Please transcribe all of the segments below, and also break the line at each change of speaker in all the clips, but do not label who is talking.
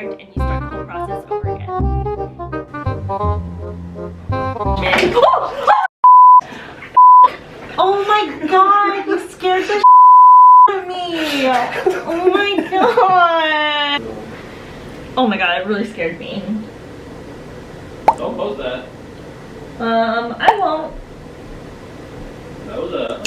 and you start the whole process over again. Oh my god, you scared the out of me. Oh my god. Oh my god, it really scared me.
Don't post that.
I won't.
That was a...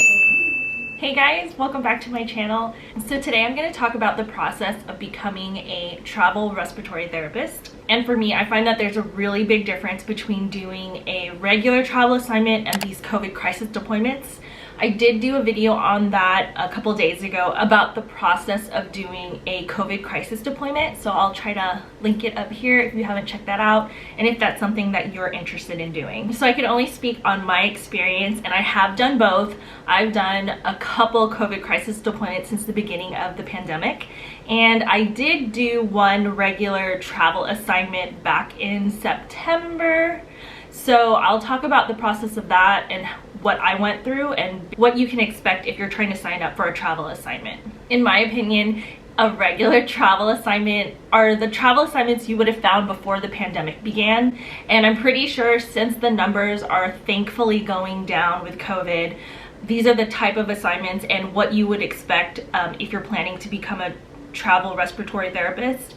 Hey guys, welcome back to my channel. So today I'm going to talk about the process of becoming a travel respiratory therapist. And for me, I find that there's a really big difference between doing a regular travel assignment and these COVID crisis deployments. I did do a video on that a couple days ago about the process of doing a COVID crisis deployment. So I'll try to link it up here if you haven't checked that out and if that's something that you're interested in doing. So I can only speak on my experience, and I have done both. I've done a couple COVID crisis deployments since the beginning of the pandemic. And I did do one regular travel assignment back in September. So I'll talk about the process of that and what I went through and what you can expect if you're trying to sign up for a travel assignment. In my opinion, a regular travel assignment are the travel assignments you would have found before the pandemic began. And I'm pretty sure since the numbers are thankfully going down with COVID, these are the type of assignments and what you would expect if you're planning to become a travel respiratory therapist,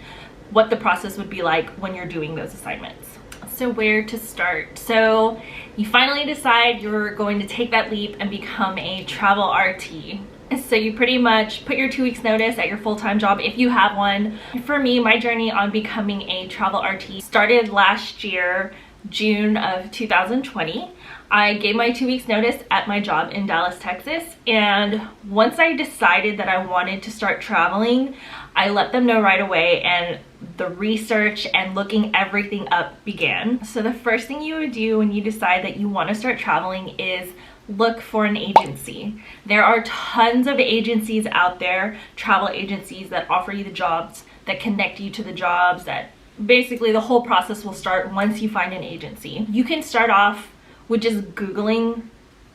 what the process would be like when you're doing those assignments. So where to start? So you finally decide you're going to take that leap and become a travel RT. So you pretty much put your 2 weeks notice at your full-time job if you have one. For me, my journey on becoming a travel RT started last year, June of 2020. I gave my 2 weeks notice at my job in Dallas, Texas, and once I decided that I wanted to start traveling, I let them know right away, and the research and looking everything up began. So the first thing you would do when you decide that you want to start traveling is look for an agency. There are tons of agencies out there, travel agencies that offer you the jobs, that connect you to the jobs, that basically the whole process will start once you find an agency. You can start off with just Googling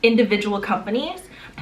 individual companies,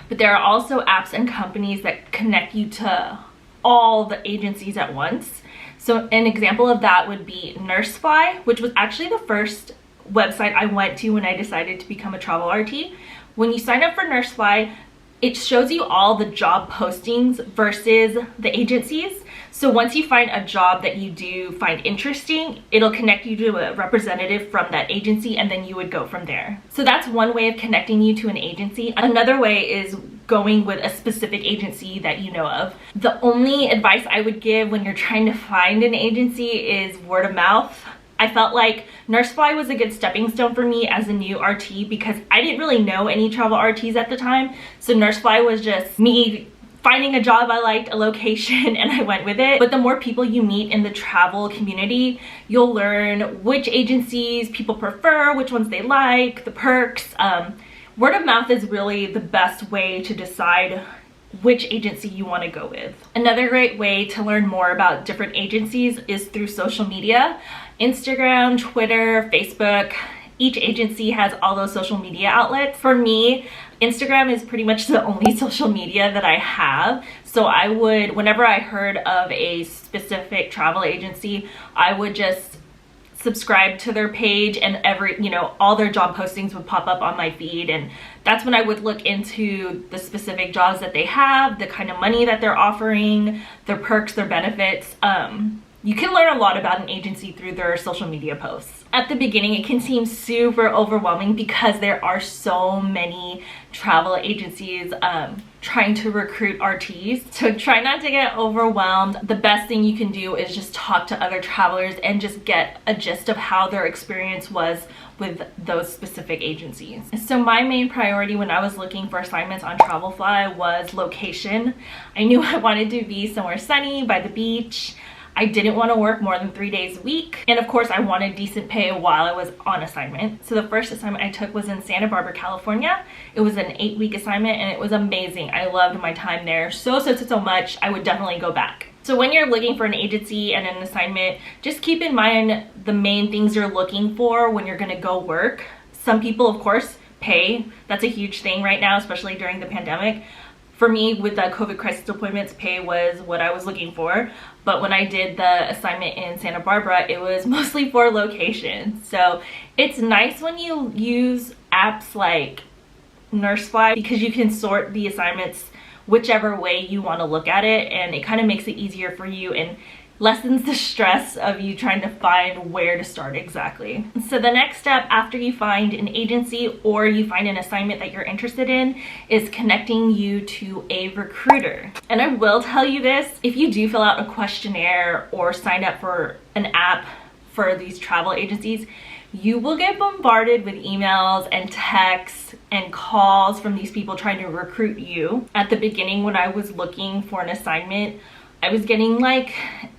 but there are also apps and companies that connect you to all the agencies at once. So an example of that would be NurseFly, which was actually the first website I went to when I decided to become a travel RT. When you sign up for NurseFly, it shows you all the job postings versus the agencies. So once you find a job that you do find interesting, it'll connect you to a representative from that agency, and then you would go from there. So that's one way of connecting you to an agency. Another way is going with a specific agency that you know of. The only advice I would give when you're trying to find an agency is word of mouth. I felt like NurseFly was a good stepping stone for me as a new RT because I didn't really know any travel RTs at the time. So NurseFly was just me finding a job I liked, a location, and I went with it. But the more people you meet in the travel community, you'll learn which agencies people prefer, which ones they like, the perks. Word of mouth is really the best way to decide which agency you want to go with. Another great way to learn more about different agencies is through social media. Instagram, Twitter, Facebook. Each agency has all those social media outlets. For me, Instagram is pretty much the only social media that I have. So I would, whenever I heard of a specific travel agency, I would just subscribe to their page, and all their job postings would pop up on my feed, and that's when I would look into the specific jobs that they have, the kind of money that they're offering, their perks, their benefits. You can learn a lot about an agency through their social media posts. At the beginning, it can seem super overwhelming because there are so many travel agencies trying to recruit RTs. So try not to get overwhelmed. The best thing you can do is just talk to other travelers and just get a gist of how their experience was with those specific agencies. So my main priority when I was looking for assignments on TravelFly was location. I knew I wanted to be somewhere sunny by the beach. I didn't want to work more than 3 days a week. And of course, I wanted decent pay while I was on assignment. So the first assignment I took was in Santa Barbara, California. It was an 8-week assignment and it was amazing. I loved my time there so much. I would definitely go back. So when you're looking for an agency and an assignment, just keep in mind the main things you're looking for when you're going to go work. Some people, of course, pay. That's a huge thing right now, especially during the pandemic. For me, with the COVID crisis deployments, pay was what I was looking for. But when I did the assignment in Santa Barbara, it was mostly for location. So it's nice when you use apps like NurseFly because you can sort the assignments whichever way you want to look at it, and it kind of makes it easier for you and lessens the stress of you trying to find where to start exactly. So the next step after you find an agency or you find an assignment that you're interested in is connecting you to a recruiter. And I will tell you this, if you do fill out a questionnaire or sign up for an app for these travel agencies, you will get bombarded with emails and texts and calls from these people trying to recruit you. At the beginning, when I was looking for an assignment, I was getting like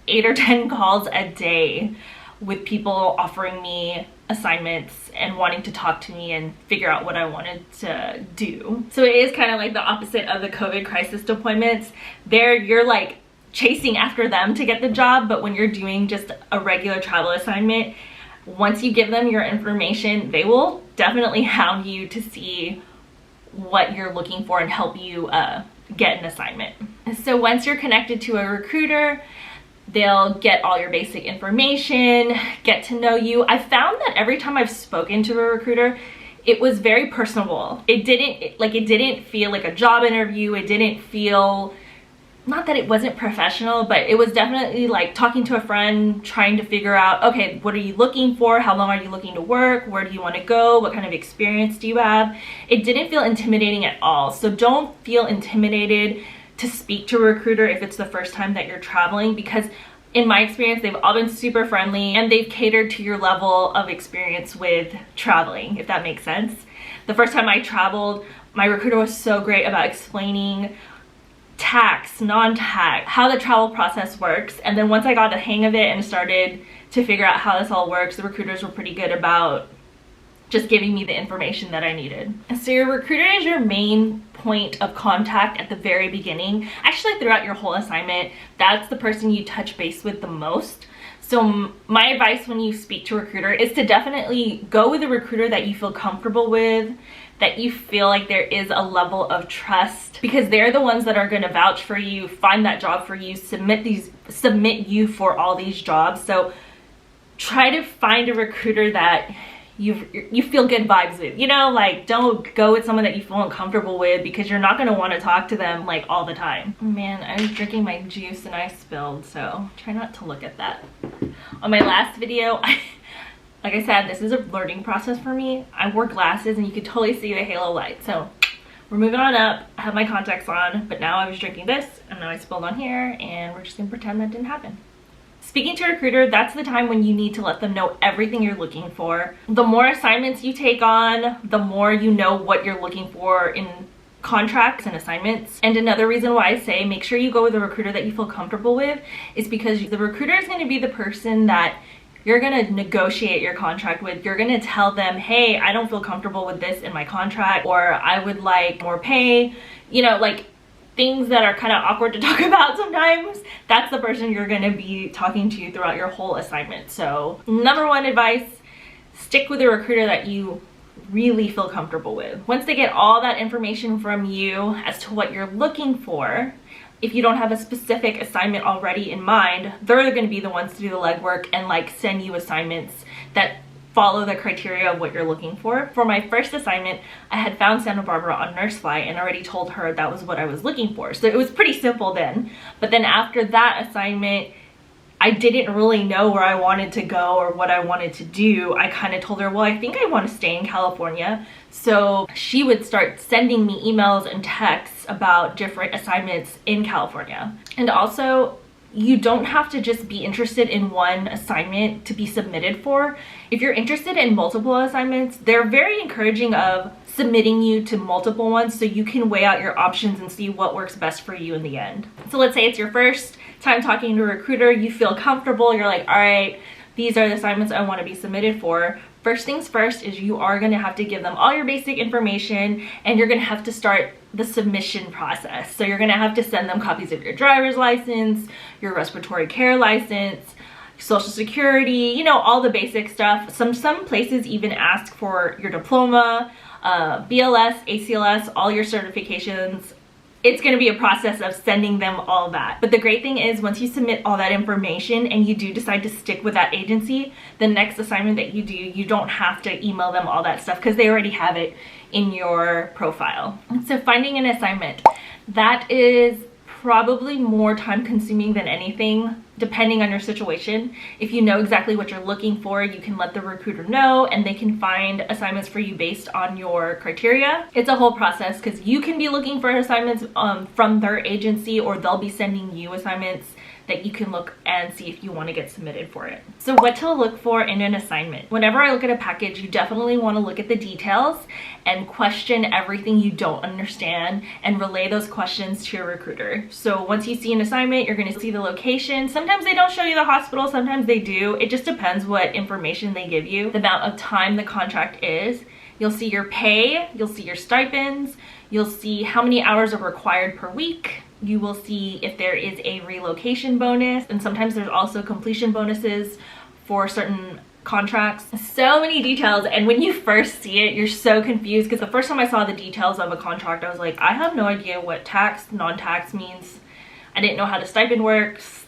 8 or 10 calls a day with people offering me assignments and wanting to talk to me and figure out what I wanted to do. So it is kind of like the opposite of the COVID crisis deployments. There, you're like chasing after them to get the job, but when you're doing just a regular travel assignment, once you give them your information, they will definitely hound you to see what you're looking for and help you get an assignment. So once you're connected to a recruiter, they'll get all your basic information, get to know you. I found that every time I've spoken to a recruiter, it was very personable. It didn't feel like a job interview. It didn't feel, not that it wasn't professional, but it was definitely like talking to a friend, trying to figure out, okay, what are you looking for? How long are you looking to work? Where do you want to go? What kind of experience do you have? It didn't feel intimidating at all. So don't feel intimidated to speak to a recruiter if it's the first time that you're traveling, because in my experience, they've all been super friendly and they've catered to your level of experience with traveling, if that makes sense. The first time I traveled, my recruiter was so great about explaining tax, non-tax, how the travel process works. And then once I got the hang of it and started to figure out how this all works, the recruiters were pretty good about just giving me the information that I needed. So your recruiter is your main point of contact at the very beginning. Actually, throughout your whole assignment, that's the person you touch base with the most. So my advice when you speak to a recruiter is to definitely go with a recruiter that you feel comfortable with, that you feel like there is a level of trust, because they're the ones that are going to vouch for you, find that job for you, submit you for all these jobs. So try to find a recruiter that you feel good vibes with, you know, like don't go with someone that you feel uncomfortable with, because you're not going to want to talk to them like all the time. Man, I was drinking my juice and I spilled, so try not to look at that. On my last video, like I said, this is a learning process for me. I wore glasses and you could totally see the halo light. So we're moving on up. I have my contacts on, but now I was drinking this and now I spilled on here, and we're just gonna pretend that didn't happen. Speaking to a recruiter, that's the time when you need to let them know everything you're looking for. The more assignments you take on, the more you know what you're looking for in contracts and assignments. And another reason why I say make sure you go with a recruiter that you feel comfortable with is because the recruiter is going to be the person that you're going to negotiate your contract with. You're going to tell them, hey, I don't feel comfortable with this in my contract, or I would like more pay, you know, like things that are kind of awkward to talk about sometimes. That's the person you're going to be talking to throughout your whole assignment. So number one advice, stick with a recruiter that you really feel comfortable with. Once they get all that information from you as to what you're looking for, if you don't have a specific assignment already in mind, they're going to be the ones to do the legwork and like send you assignments that follow the criteria of what you're looking for. For my first assignment, I had found Santa Barbara on NurseFly and already told her that was what I was looking for. So it was pretty simple then. But then after that assignment, I didn't really know where I wanted to go or what I wanted to do. I kind of told her, well, I think I want to stay in California. So she would start sending me emails and texts about different assignments in California. And also, you don't have to just be interested in one assignment to be submitted for. If you're interested in multiple assignments, they're very encouraging of submitting you to multiple ones so you can weigh out your options and see what works best for you in the end. So let's say it's your first time talking to a recruiter, you feel comfortable, you're like, all right, these are the assignments I want to be submitted for. First things first is you are going to have to give them all your basic information, and you're going to have to start the submission process. So you're going to have to send them copies of your driver's license, your respiratory care license, social security, you know, all the basic stuff. Some places even ask for your diploma, BLS, ACLS, all your certifications, it's going to be a process of sending them all that. But the great thing is once you submit all that information and you do decide to stick with that agency, the next assignment that you do, you don't have to email them all that stuff because they already have it in your profile. So finding an assignment, that is probably more time consuming than anything, depending on your situation. If you know exactly what you're looking for, you can let the recruiter know and they can find assignments for you based on your criteria. It's a whole process because you can be looking for assignments from their agency, or they'll be sending you assignments that you can look and see if you want to get submitted for it. So what to look for in an assignment. Whenever I look at a package, you definitely want to look at the details and question everything you don't understand and relay those questions to your recruiter. So once you see an assignment, you're going to see the location. Sometimes they don't show you the hospital, sometimes they do. It just depends what information they give you, the amount of time the contract is. You'll see your pay, you'll see your stipends, you'll see how many hours are required per week. You will see if there is a relocation bonus, and sometimes there's also completion bonuses for certain contracts. So many details, and when you first see it, you're so confused because the first time I saw the details of a contract, I was like, I have no idea what tax, non-tax means. I didn't know how the stipend works.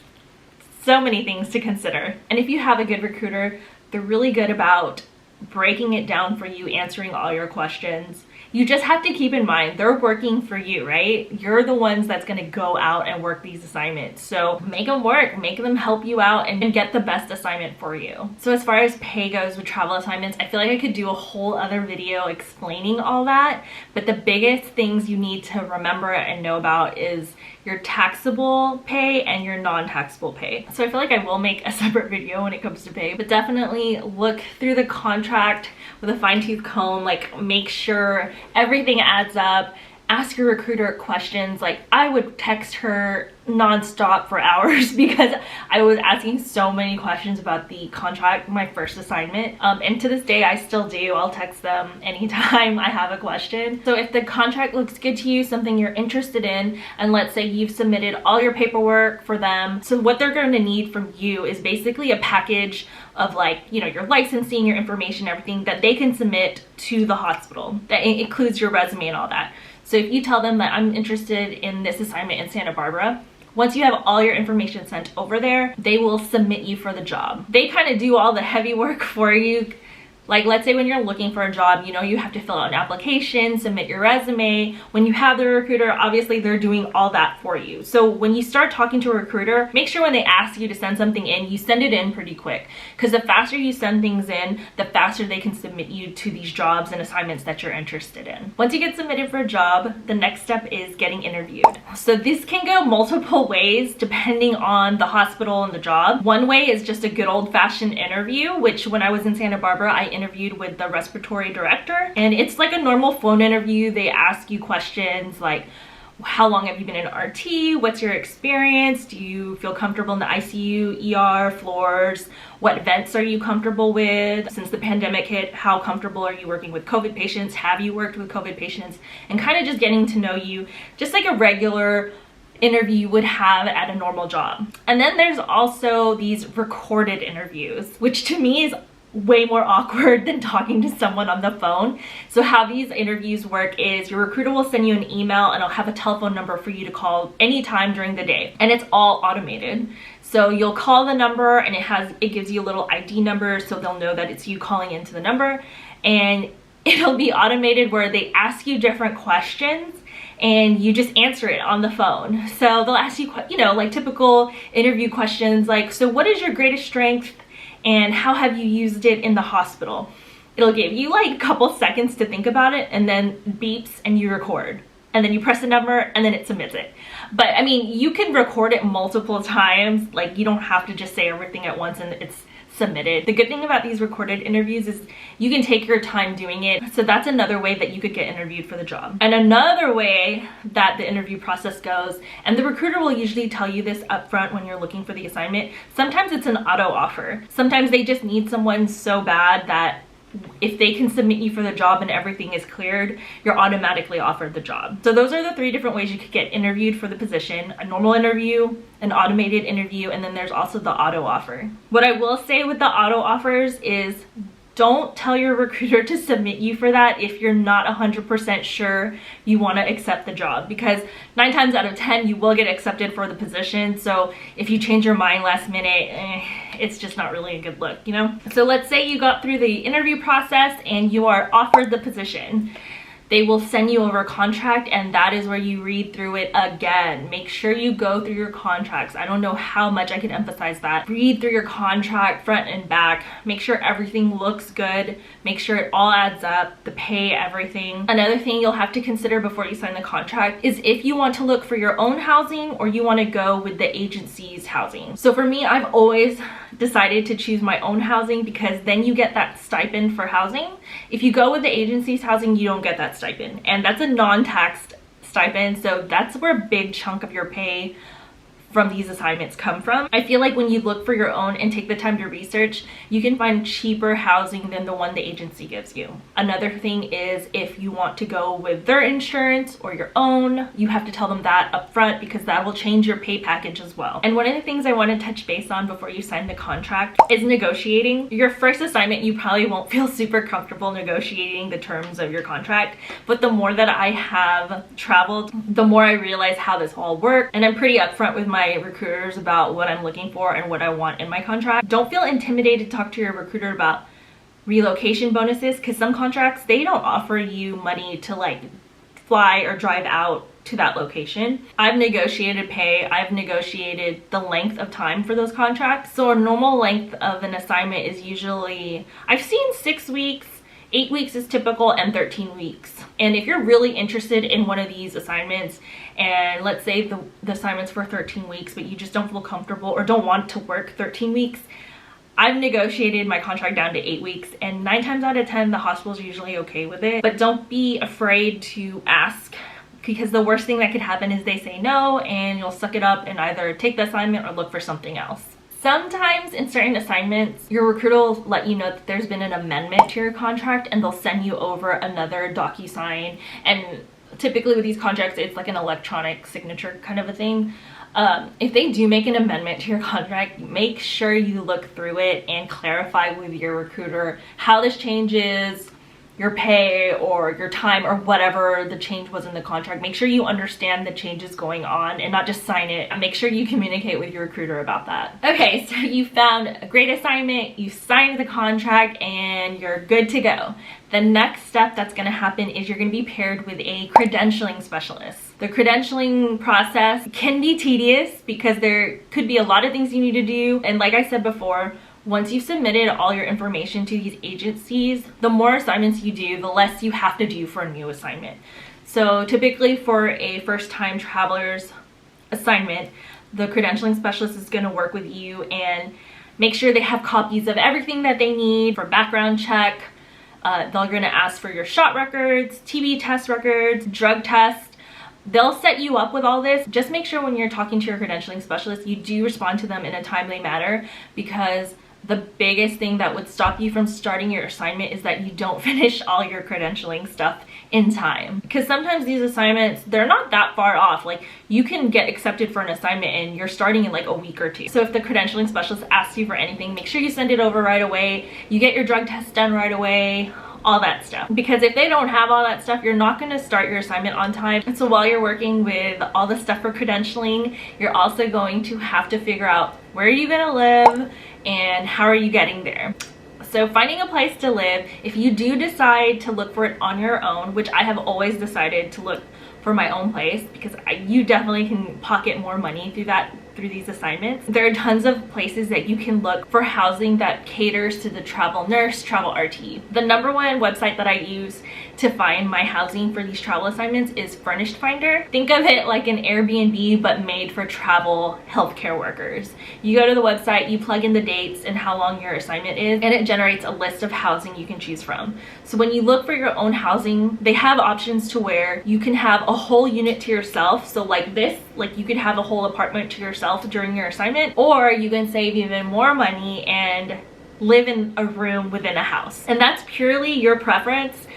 So many things to consider. And if you have a good recruiter, they're really good about breaking it down for you, answering all your questions. You just have to keep in mind, they're working for you, right? You're the ones that's gonna go out and work these assignments. So make them work, make them help you out and get the best assignment for you. So as far as pay goes with travel assignments, I feel like I could do a whole other video explaining all that. But the biggest things you need to remember and know about is your taxable pay and your non-taxable pay. So I feel like I will make a separate video when it comes to pay, but definitely look through the contract with a fine-tooth comb, like make sure everything adds up. Ask your recruiter questions. Like I would text her nonstop for hours because I was asking so many questions about the contract, my first assignment. And to this day, I still do. I'll text them anytime I have a question. So if the contract looks good to you, something you're interested in, and let's say you've submitted all your paperwork for them, so what they're going to need from you is basically a package of like, you know, your licensing, your information, everything that they can submit to the hospital. That includes your resume and all that. So if you tell them that I'm interested in this assignment in Santa Barbara, once you have all your information sent over there, they will submit you for the job. They kind of do all the heavy work for you. Like let's say when you're looking for a job, you know, you have to fill out an application, submit your resume. When you have the recruiter, obviously they're doing all that for you. So when you start talking to a recruiter, make sure when they ask you to send something in, you send it in pretty quick. Because the faster you send things in, the faster they can submit you to these jobs and assignments that you're interested in. Once you get submitted for a job, the next step is getting interviewed. So this can go multiple ways depending on the hospital and the job. One way is just a good old-fashioned interview, which when I was in Santa Barbara, I interviewed with the respiratory director, and it's like a normal phone interview. They ask you questions like, how long have you been in RT? What's your experience? Do you feel comfortable in the ICU, ER, floors? What vents are you comfortable with? Since the pandemic hit, how comfortable are you working with COVID patients? Have you worked with COVID patients? And kind of just getting to know you, just like a regular interview you would have at a normal job. And then there's also these recorded interviews, which to me is way more awkward than talking to someone on the phone. So how these interviews work is your recruiter will send you an email and it'll have a telephone number for you to call anytime during the day, and it's all automated. So you'll call the number and it gives you a little ID number so they'll know that it's you calling into the number, and it'll be automated where they ask you different questions and you just answer it on the phone. So they'll ask you, you know, like typical interview questions like, so what is your greatest strength and how have you used it in the hospital? It'll give you like a couple seconds to think about it, and then beeps and you record. And then you press the number and then it submits it. But I mean, you can record it multiple times. Like you don't have to just say everything at once and it's submitted. The good thing about these recorded interviews is you can take your time doing it. So that's another way that you could get interviewed for the job. And another way that the interview process goes, and the recruiter will usually tell you this up front when you're looking for the assignment, sometimes it's an auto offer. Sometimes they just need someone so bad that if they can submit you for the job and everything is cleared, you're automatically offered the job. So those are the 3 different ways you could get interviewed for the position: a normal interview, an automated interview, and then there's also the auto offer. What I will say with the auto offers is don't tell your recruiter to submit you for that if you're not 100% sure you want to accept the job, because 9 times out of 10 you will get accepted for the position. So if you change your mind last minute, it's just not really a good look, you know? So let's say you got through the interview process and you are offered the position. They will send you over a contract, and that is where you read through it again. Make sure you go through your contracts. I don't know how much I can emphasize that. Read through your contract front and back. Make sure everything looks good. Make sure it all adds up, the pay, everything. Another thing you'll have to consider before you sign the contract is if you want to look for your own housing or you want to go with the agency's housing. So for me, I've always decided to choose my own housing because then you get that stipend for housing. If you go with the agency's housing, you don't get that stipend, and that's a non-taxed stipend, so that's where a big chunk of your pay from these assignments come from. I feel like when you look for your own and take the time to research, you can find cheaper housing than the one the agency gives you. Another thing is if you want to go with their insurance or your own, you have to tell them that up front because that will change your pay package as well. And one of the things I want to touch base on before you sign the contract is negotiating. Your first assignment, you probably won't feel super comfortable negotiating the terms of your contract, but the more that I have traveled, the more I realize how this all works, and I'm pretty upfront with my recruiters about what I'm looking for and what I want in my contract. Don't feel intimidated to talk to your recruiter about relocation bonuses, because some contracts, they don't offer you money to like fly or drive out to that location. I've negotiated pay, I've negotiated the length of time for those contracts. So a normal length of an assignment is usually, I've seen 6 weeks, 8 weeks is typical, and 13 weeks. And if you're really interested in one of these assignments, and let's say the assignment's for 13 weeks, but you just don't feel comfortable or don't want to work 13 weeks, I've negotiated my contract down to 8 weeks, and 9 times out of 10, the hospital's usually okay with it. But don't be afraid to ask, because the worst thing that could happen is they say no, and you'll suck it up and either take the assignment or look for something else. Sometimes in certain assignments, your recruiter will let you know that there's been an amendment to your contract, and they'll send you over another DocuSign. And typically with these contracts, it's like an electronic signature kind of a thing. If they do make an amendment to your contract, make sure you look through it and clarify with your recruiter how this changes your pay or your time or whatever the change was in the contract. Make sure you understand the changes going on and not just sign it. And make sure you communicate with your recruiter about that. Okay, so you found a great assignment, you signed the contract, and you're good to go. The next step that's going to happen is you're going to be paired with a credentialing specialist. The credentialing process can be tedious because there could be a lot of things you need to do. And like I said before, once you've submitted all your information to these agencies, the more assignments you do, the less you have to do for a new assignment. So typically for a first-time traveler's assignment, the credentialing specialist is going to work with you and make sure they have copies of everything that they need for background check. They're going to ask for your shot records, TB test records, drug tests. They'll set you up with all this. Just make sure when you're talking to your credentialing specialist, you do respond to them in a timely manner, because the biggest thing that would stop you from starting your assignment is that you don't finish all your credentialing stuff in time. Because sometimes these assignments, they're not that far off. Like, you can get accepted for an assignment and you're starting in like a week or two. So if the credentialing specialist asks you for anything, make sure you send it over right away. You get your drug test done right away, all that stuff. Because if they don't have all that stuff, you're not going to start your assignment on time. And so while you're working with all the stuff for credentialing, you're also going to have to figure out where are you going to live and how are you getting there. So finding a place to live, if you do decide to look for it on your own, which I have always decided to look for my own place, because you definitely can pocket more money through these assignments. There are tons of places that you can look for housing that caters to the travel nurse, travel RT. The #1 website that I use to find my housing for these travel assignments is Furnished Finder. Think of it like an Airbnb but made for travel healthcare workers. You go to the website, you plug in the dates and how long your assignment is, and it generates a list of housing you can choose from. So when you look for your own housing, they have options to where you can have a whole unit to yourself. So like this, like you could have a whole apartment to yourself during your assignment, or you can save even more money and live in a room within a house. And that's purely your preference.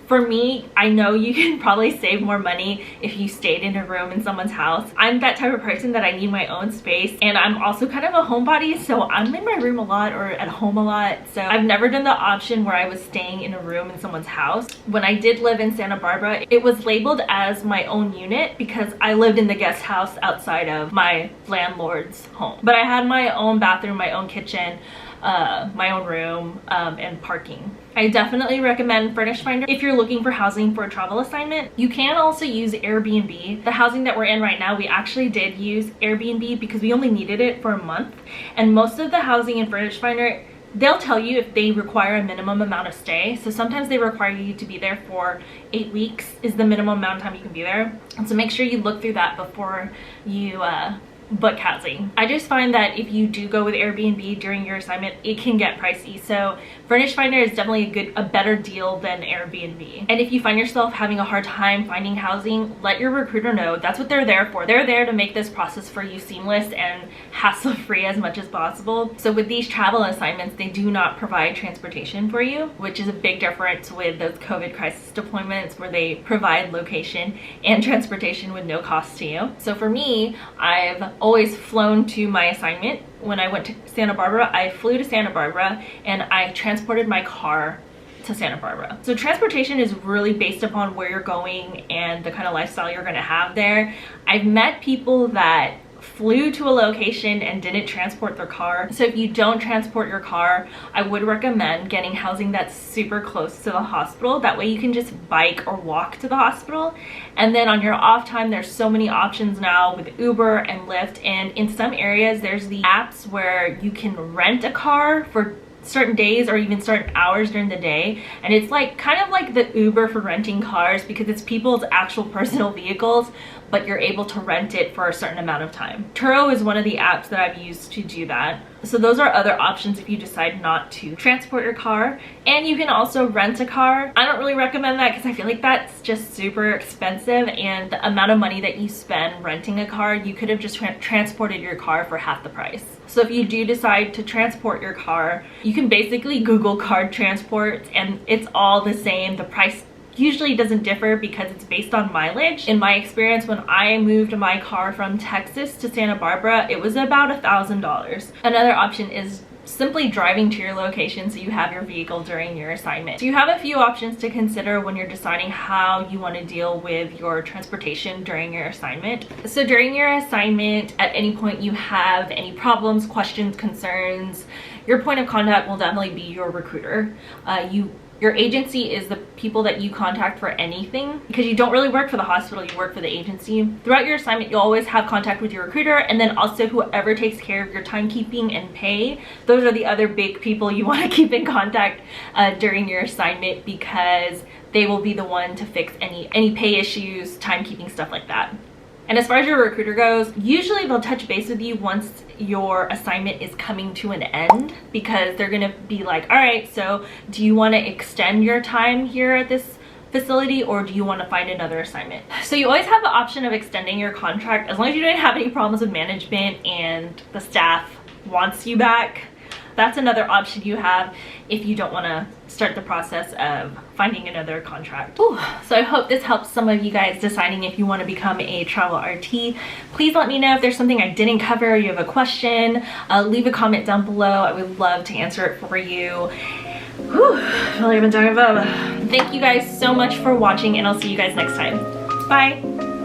For me, I know you can probably save more money if you stayed in a room in someone's house. I'm that type of person that I need my own space, and I'm also kind of a homebody, so I'm in my room a lot or at home a lot. So I've never done the option where I was staying in a room in someone's house. When I did live in Santa Barbara, it was labeled as my own unit because I lived in the guest house outside of my landlord's home. But I had my own bathroom, my own kitchen, my own room, and parking. I definitely recommend Furnish Finder if you're looking for housing for a travel assignment. You can also use Airbnb. The housing that we're in right now, we actually did use Airbnb because we only needed it for a month. And most of the housing in Furnish Finder, they'll tell you if they require a minimum amount of stay. So sometimes they require you to be there for 8 weeks is the minimum amount of time you can be there. And so make sure you look through that before you book housing. I just find that if you do go with Airbnb during your assignment, it can get pricey. So Furnish Finder is definitely a better deal than Airbnb. And if you find yourself having a hard time finding housing, let your recruiter know. That's what they're there for. They're there to make this process for you seamless and hassle-free as much as possible. So with these travel assignments, they do not provide transportation for you, which is a big difference with those COVID crisis deployments where they provide location and transportation with no cost to you. So for me, I've always flown to my assignment. When I went to Santa Barbara, I flew to Santa Barbara and I transported my car to Santa Barbara. So transportation is really based upon where you're going and the kind of lifestyle you're going to have there. I've met people that flew to a location and didn't transport their car. So if you don't transport your car, I would recommend getting housing that's super close to the hospital. That way you can just bike or walk to the hospital. And then on your off time, there's so many options now with Uber and Lyft. And in some areas, there's the apps where you can rent a car for certain days or even certain hours during the day, and it's like kind of like the Uber for renting cars because it's people's actual personal vehicles, but you're able to rent it for a certain amount of time. Turo is one of the apps that I've used to do that. So those are other options if you decide not to transport your car. And you can also rent a car. I don't really recommend that because I feel like that's just super expensive, and the amount of money that you spend renting a car, you could have just transported your car for half the price. So if you do decide to transport your car, you can basically Google car transport and it's all the same. The price usually doesn't differ because it's based on mileage. In my experience, when I moved my car from Texas to Santa Barbara, it was about $1,000. Another option is simply driving to your location so you have your vehicle during your assignment. So you have a few options to consider when you're deciding how you want to deal with your transportation during your assignment. So during your assignment, at any point you have any problems, questions, concerns, your point of contact will definitely be your recruiter. Your agency is the people that you contact for anything because you don't really work for the hospital, you work for the agency. Throughout your assignment, you'll always have contact with your recruiter, and then also whoever takes care of your timekeeping and pay. Those are the other big people you want to keep in contact during your assignment because they will be the one to fix any pay issues, timekeeping, stuff like that. And as far as your recruiter goes, usually they'll touch base with you once your assignment is coming to an end because they're gonna be like, all right, so do you wanna extend your time here at this facility or do you wanna find another assignment? So you always have the option of extending your contract as long as you don't have any problems with management and the staff wants you back. That's another option you have if you don't want to start the process of finding another contract. Ooh, so I hope this helps some of you guys deciding if you want to become a travel RT. Please let me know if there's something I didn't cover or you have a question. Leave a comment down below. I would love to answer it for you. Whew, I feel like I've been talking about. Thank you guys so much for watching, and I'll see you guys next time. Bye.